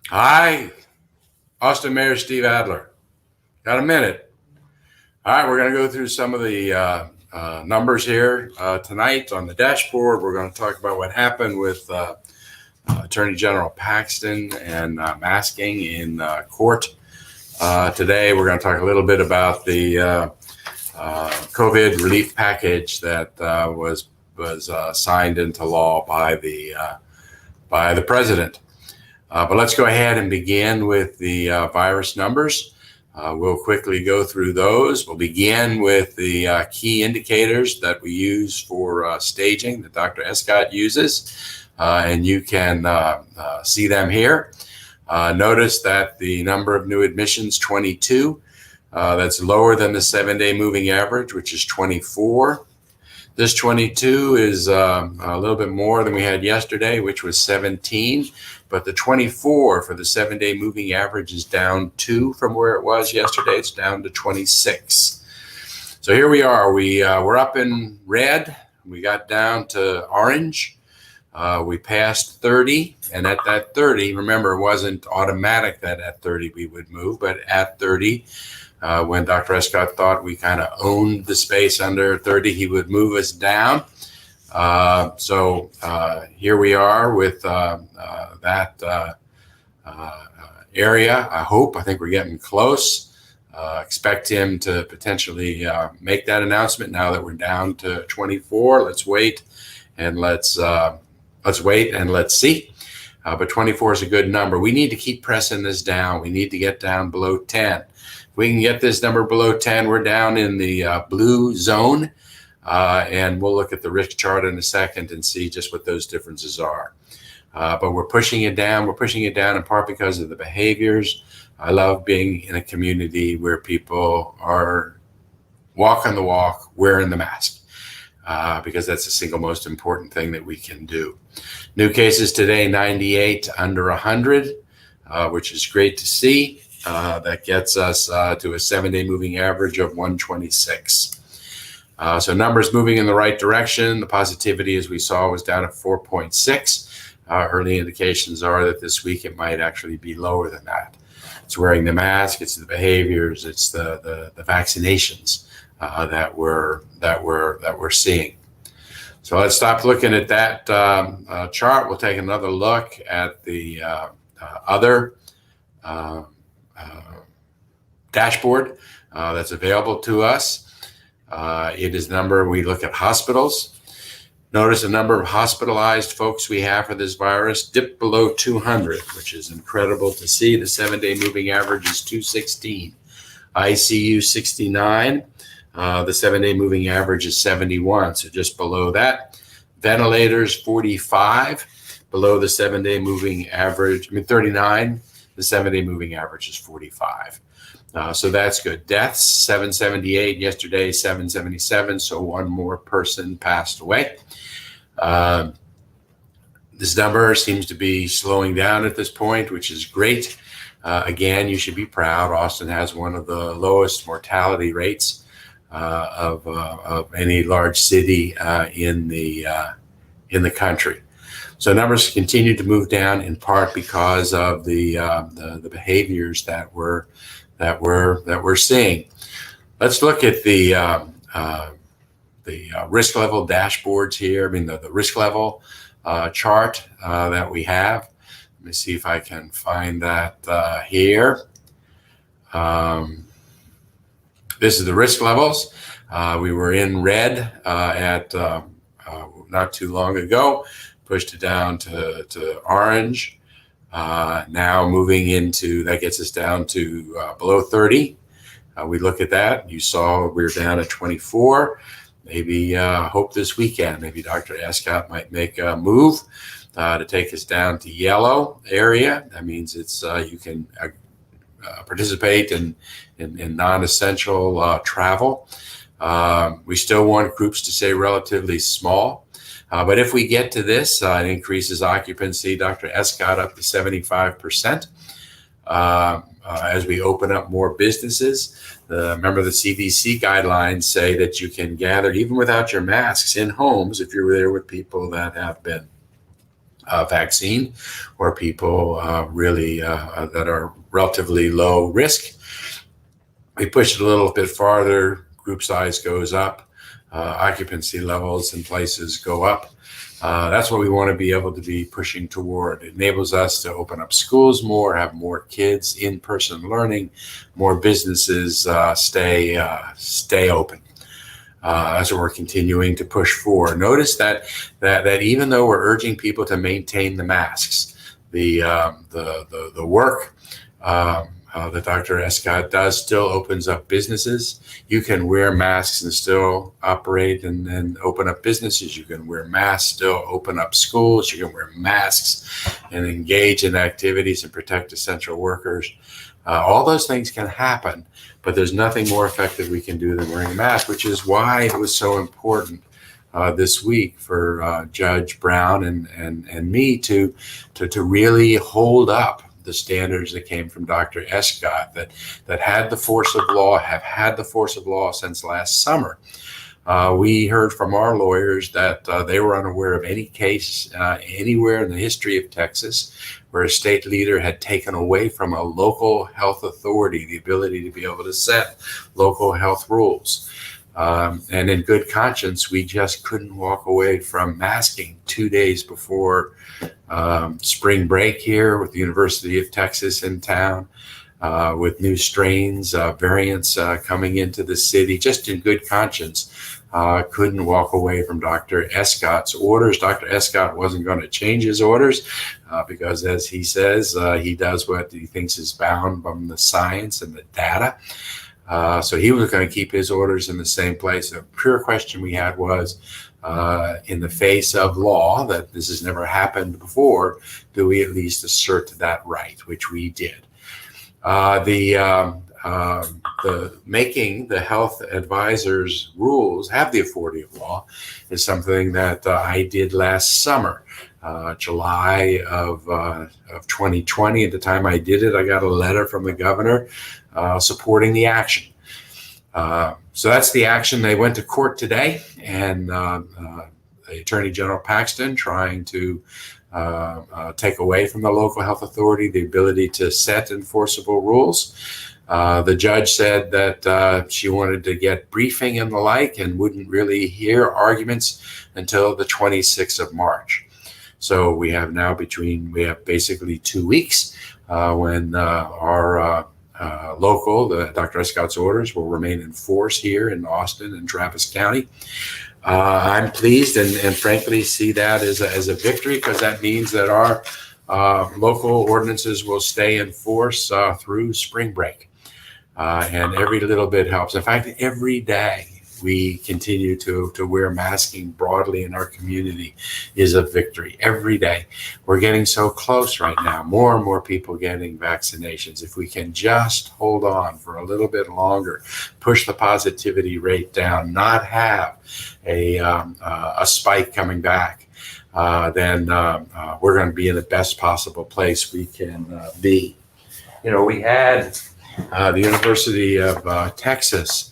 Hi, Austin Mayor Steve Adler. Got a minute? All right, we're going to go through some of the numbers here tonight on the dashboard. We're going to talk about what happened with Attorney General Paxton and masking in court. Today, we're going to talk a little bit about the COVID relief package that was signed into law by the president. But let's go ahead and begin with the virus numbers. We'll quickly go through those. We'll begin with the key indicators that we use for staging that Dr. Escott uses, and you can see them here. Notice that the number of new admissions, 22. That's lower than the 7-day moving average, which is 24. This 22 is a little bit more than we had yesterday, which was 17. But the 24 for the 7-day moving average is down 2 from where it was yesterday. It's down to 26. So here we are. We're up in red. We got down to orange. We passed 30. And at that 30, remember, it wasn't automatic that at 30 we would move, but at 30, when Dr. Escott thought we kind of owned the space under 30, he would move us down. So here we are with that area. I think we're getting close. Expect him to potentially make that announcement now that we're down to 24. Let's wait and let's see. But 24 is a good number. We need to keep pressing this down. We need to get down below 10. If we can get this number below 10, we're down in the blue zone. And we'll look at the risk chart in a second and see just what those differences are. But we're pushing it down. We're pushing it down in part because of the behaviors. I love being in a community where people are walking the walk, wearing the mask, because that's the single most important thing that we can do. New cases today, 98 under 100, which is great to see. That gets us to a 7-day moving average of 126. So numbers moving in the right direction. The positivity, as we saw, was down at 4.6. Early indications are that this week it might actually be lower than that. It's wearing the mask. It's the behaviors. It's the vaccinations that we're seeing. So let's stop looking at that chart. We'll take another look at the other dashboard that's available to us. It is number, we look at hospitals. Notice the number of hospitalized folks we have for this virus dipped below 200, which is incredible to see. The 7-day moving average is 216. ICU 69. The 7-day moving average is 71, so just below that. Ventilators 45, below the 7-day moving average. 39. The 7-day moving average is 45. So that's good. Deaths, 778. Yesterday, 777. So one more person passed away. This number seems to be slowing down at this point, which is great. Again, you should be proud. Austin has one of the lowest mortality rates of any large city in the country. So numbers continue to move down in part because of the behaviors that we're seeing. Let's look at the risk level dashboards here. The risk level chart that we have. Let me see if I can find that here. This is the risk levels. We were in red at not too long ago. Pushed it down to orange. Now moving into, that gets us down to below 30. We look at that. You saw we're down at 24. Maybe hope this weekend, maybe Dr. Escott might make a move to take us down to yellow area. That means it's you can participate in non-essential travel. We still want groups to stay relatively small. But if we get to this, it increases occupancy. Dr. Escott up to 75%. As we open up more businesses, remember the CDC guidelines say that you can gather even without your masks in homes if you're there with people that have been vaccine, or people really that are relatively low risk. We push it a little bit farther, group size goes up, occupancy levels in places go up. That's what we want to be able to be pushing toward. It enables us to open up schools more, have more kids in-person learning, more businesses stay open. That's what we're continuing to push for. Notice that even though we're urging people to maintain the masks, the work that Dr. Escott does still opens up businesses. You can wear masks and still operate and open up businesses. You can wear masks, still open up schools. You can wear masks and engage in activities and protect essential workers. All those things can happen, but there's nothing more effective we can do than wearing a mask, which is why it was so important this week for Judge Brown and me to really hold up the standards that came from Dr. Escott that had the force of law, have had the force of law since last summer. We heard from our lawyers that they were unaware of any case anywhere in the history of Texas where a state leader had taken away from a local health authority the ability to be able to set local health rules. And in good conscience, we just couldn't walk away from masking 2 days before spring break here with the University of Texas in town, with new strains, variants coming into the city. Just in good conscience, couldn't walk away from Dr. Escott's orders. Dr. Escott wasn't going to change his orders because, as he says, he does what he thinks is bound from the science and the data. So he was going to keep his orders in the same place. The pure question we had was, in the face of law, that this has never happened before, do we at least assert that right, which we did. The making the health advisors' rules have the authority of law is something that I did last summer. July of 2020. At the time I did it, I got a letter from the governor supporting the action. So that's the action. They went to court today, and the Attorney General Paxton trying to take away from the local health authority the ability to set enforceable rules. The judge said that she wanted to get briefing and the like and wouldn't really hear arguments until the 26th of March. So we have basically 2 weeks when our local, the Dr. Escott's orders will remain in force here in Austin and Travis County. I'm pleased and frankly see that as a victory, because that means that our local ordinances will stay in force through spring break. And every little bit helps. In fact, every day we continue to wear masking broadly in our community is a victory. Every day. We're getting so close right now. More and more people getting vaccinations. If we can just hold on for a little bit longer, push the positivity rate down, not have a spike coming back, then we're going to be in the best possible place we can be. You know, we had the University of Texas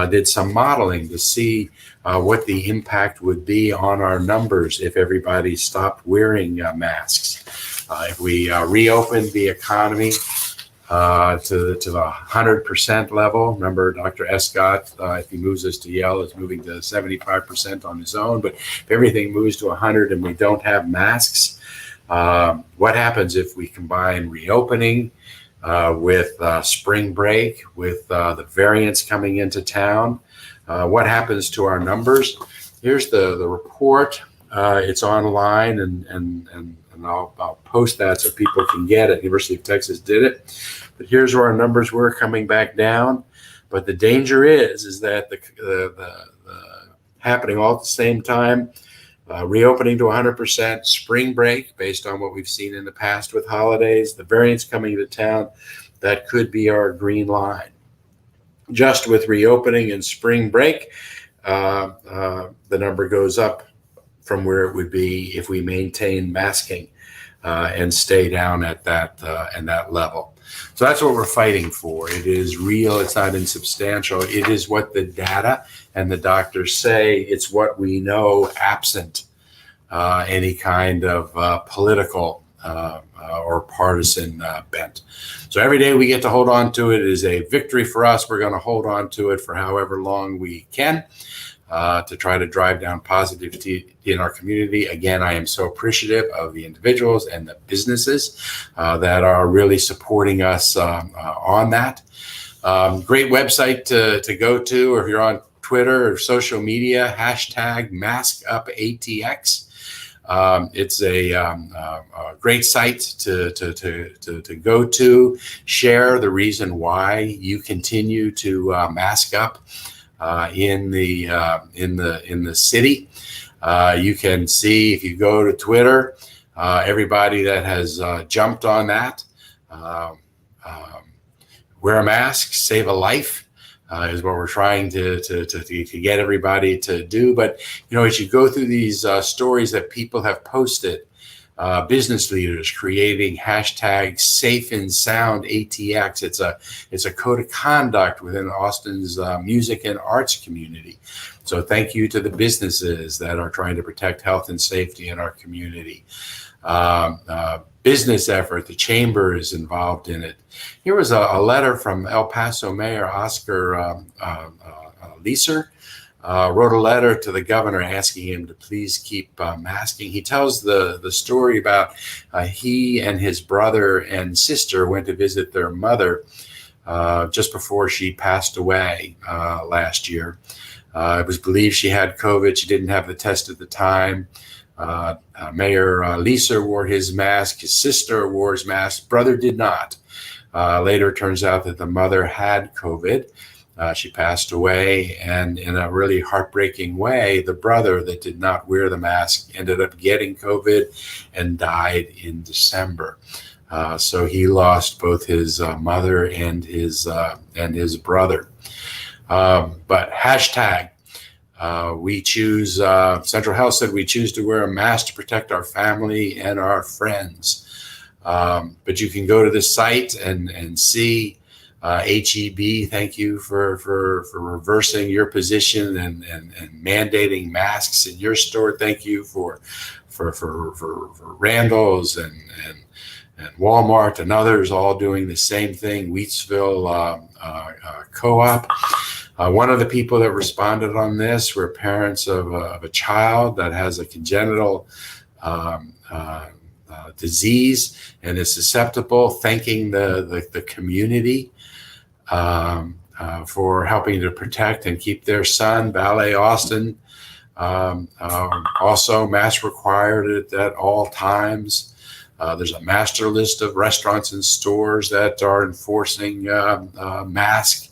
did some modeling to see what the impact would be on our numbers if everybody stopped wearing masks. If we reopened the economy to the 100% level, remember Dr. Escott, if he moves us to Yale, is moving to 75% on his own. But if everything moves to 100 and we don't have masks, what happens if we combine reopening with spring break, with the variants coming into town? What happens to our numbers? Here's the report. It's online, and I'll post that so people can get it. University of Texas did it. But here's where our numbers were coming back down. But the danger is that the happening all at the same time. Reopening to 100%, spring break, based on what we've seen in the past with holidays, the variants coming to town, that could be our green line. Just with reopening and spring break, the number goes up from where it would be if we maintain masking and stay down at that level. So that's what we're fighting for. It is real. It's not insubstantial. It is what the data and the doctors say. It's what we know absent any kind of political or partisan bent. So every day we get to hold on to it is a victory for us. We're going to hold on to it for however long we can to try to drive down positivity in our community. Again, I am so appreciative of the individuals and the businesses that are really supporting us on that. Great website to go to, or if you're on Twitter or social media, hashtag MaskUpATX. It's a great site to go to, share the reason why you continue to mask up in the city. You can see, if you go to Twitter, everybody that has jumped on that. Wear a mask, save a life. Is what we're trying to get everybody to do. But, as you go through these stories that people have posted, business leaders creating hashtag safe and sound ATX. It's a code of conduct within Austin's music and arts community. So thank you to the businesses that are trying to protect health and safety in our community. Business effort, the chamber is involved in it. Here was a letter from El Paso Mayor Oscar Leeser. Wrote a letter to the governor asking him to please keep masking. He tells the story about he and his brother and sister went to visit their mother just before she passed away last year. It was believed she had COVID. She didn't have the test at the time. Mayor Leeser wore his mask. His sister wore his mask. Brother did not. Later, it turns out that the mother had COVID. She passed away, and in a really heartbreaking way, the brother that did not wear the mask ended up getting COVID and died in December. So he lost both his mother and his brother. But hashtag, we choose, Central Health said we choose to wear a mask to protect our family and our friends. But you can go to the site and see HEB, thank you for reversing your position and mandating masks in your store. Thank you for Randall's and Walmart and others all doing the same thing. Wheatsville Co-op. One of the people that responded on this were parents of a child that has a congenital disease and is susceptible, thanking the community for helping to protect and keep their son. Ballet Austin, also mask required at all times. There's a master list of restaurants and stores that are enforcing mask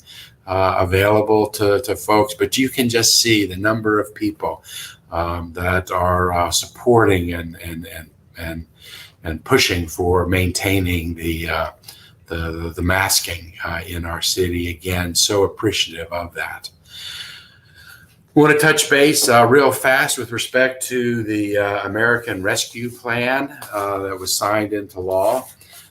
available to folks, but you can just see the number of people that are supporting and pushing for maintaining the masking in our city. Again, so appreciative of that. I want to touch base real fast with respect to the American Rescue Plan that was signed into law.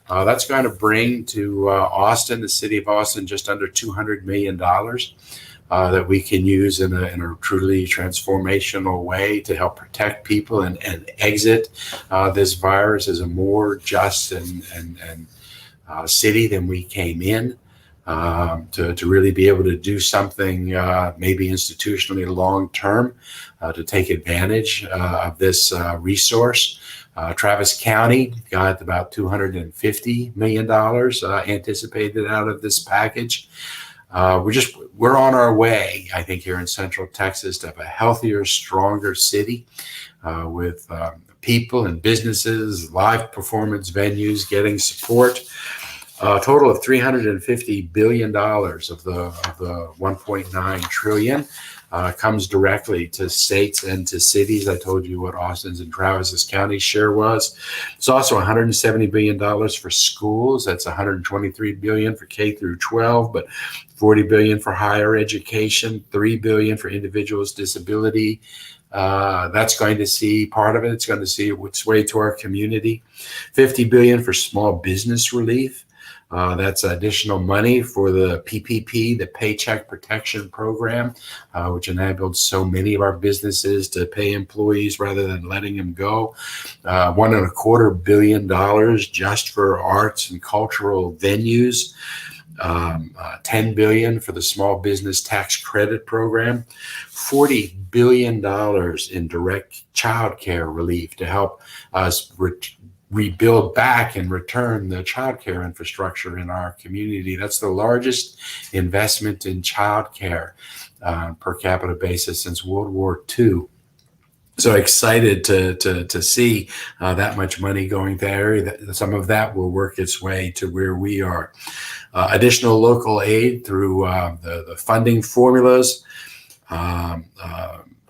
That's going to bring to Austin, the city of Austin, just under $200 million that we can use in a truly transformational way to help protect people and exit this virus as a more just and city than we came in, to really be able to do something maybe institutionally long term to take advantage of this resource. Travis County got about $250 million anticipated out of this package. We're on our way, I think, here in Central Texas to have a healthier, stronger city with people and businesses, live performance venues getting support. A total of $350 billion of the 1.9 trillion comes directly to states and to cities. I told you what Austin's and Travis's county share was. It's also $170 billion for schools. That's $123 billion for K through 12, but $40 billion for higher education, $3 billion for individuals with disability. That's going to see part of it. It's going to see its way to our community. $50 billion for small business relief. That's additional money for the PPP, the Paycheck Protection Program, which enabled so many of our businesses to pay employees rather than letting them go. $1.25 billion just for arts and cultural venues. $10 billion for the small business tax credit program, $40 billion in direct child care relief to help us rebuild back and return the child care infrastructure in our community. That's the largest investment in child care per capita basis since World War II. So excited to see that much money going there. Some of that will work its way to where we are. Additional local aid through the funding formulas.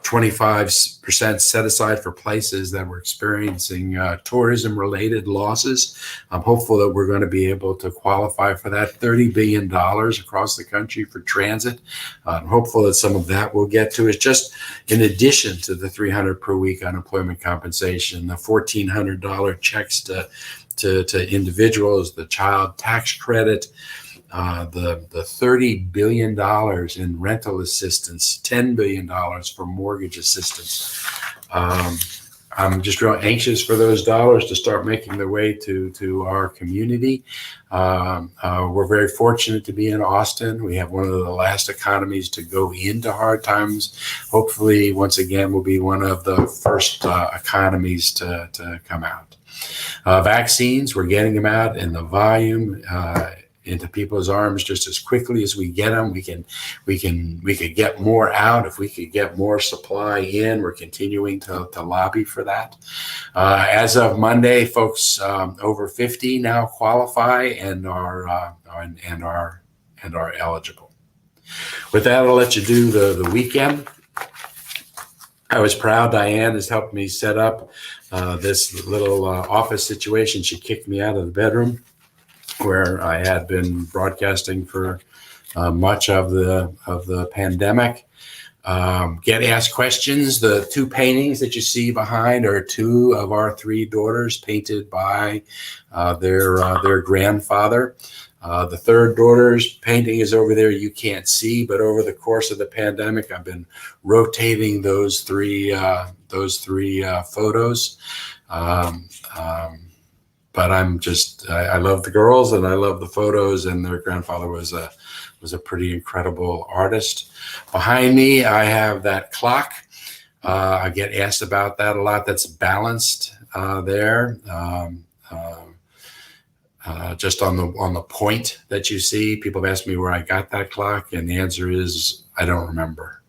25% set aside for places that were experiencing tourism-related losses. I'm hopeful that we're going to be able to qualify for that. $30 billion across the country for transit. I'm hopeful that some of that will get to us, just in addition to the $300 per week unemployment compensation, the $1,400 checks to individuals, the child tax credit, the $30 billion in rental assistance, $10 billion for mortgage assistance. I'm just real anxious for those dollars to start making their way to our community. We're very fortunate to be in Austin. We have one of the last economies to go into hard times. Hopefully, once again, we'll be one of the first economies to come out. Vaccines, we're getting them out in the volume into people's arms just as quickly as we get them. We could get more out if we could get more supply in. We're continuing to lobby for that. As of Monday, folks over 50 now qualify and are eligible. With that, I'll let you do the weekend. I was proud Diane has helped me set up this little office situation. She kicked me out of the bedroom where I had been broadcasting for much of the pandemic. Get asked questions. The two paintings that you see behind are two of our three daughters painted by their grandfather. The third daughter's painting is over there. You can't see, but over the course of the pandemic, I've been rotating those three photos. But I love the girls and I love the photos, and their grandfather was a pretty incredible artist. Behind me, I have that clock. I get asked about that a lot. That's balanced there. Just on the point that you see. People have asked me where I got that clock, and the answer is I don't remember.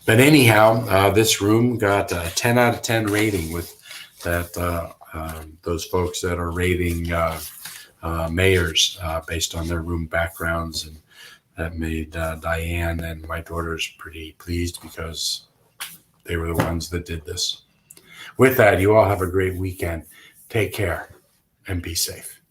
But anyhow, this room got a 10 out of 10 rating with that. Those folks that are rating mayors based on their room backgrounds, and that made Diane and my daughters pretty pleased because they were the ones that did this. With that, you all have a great weekend. Take care and be safe.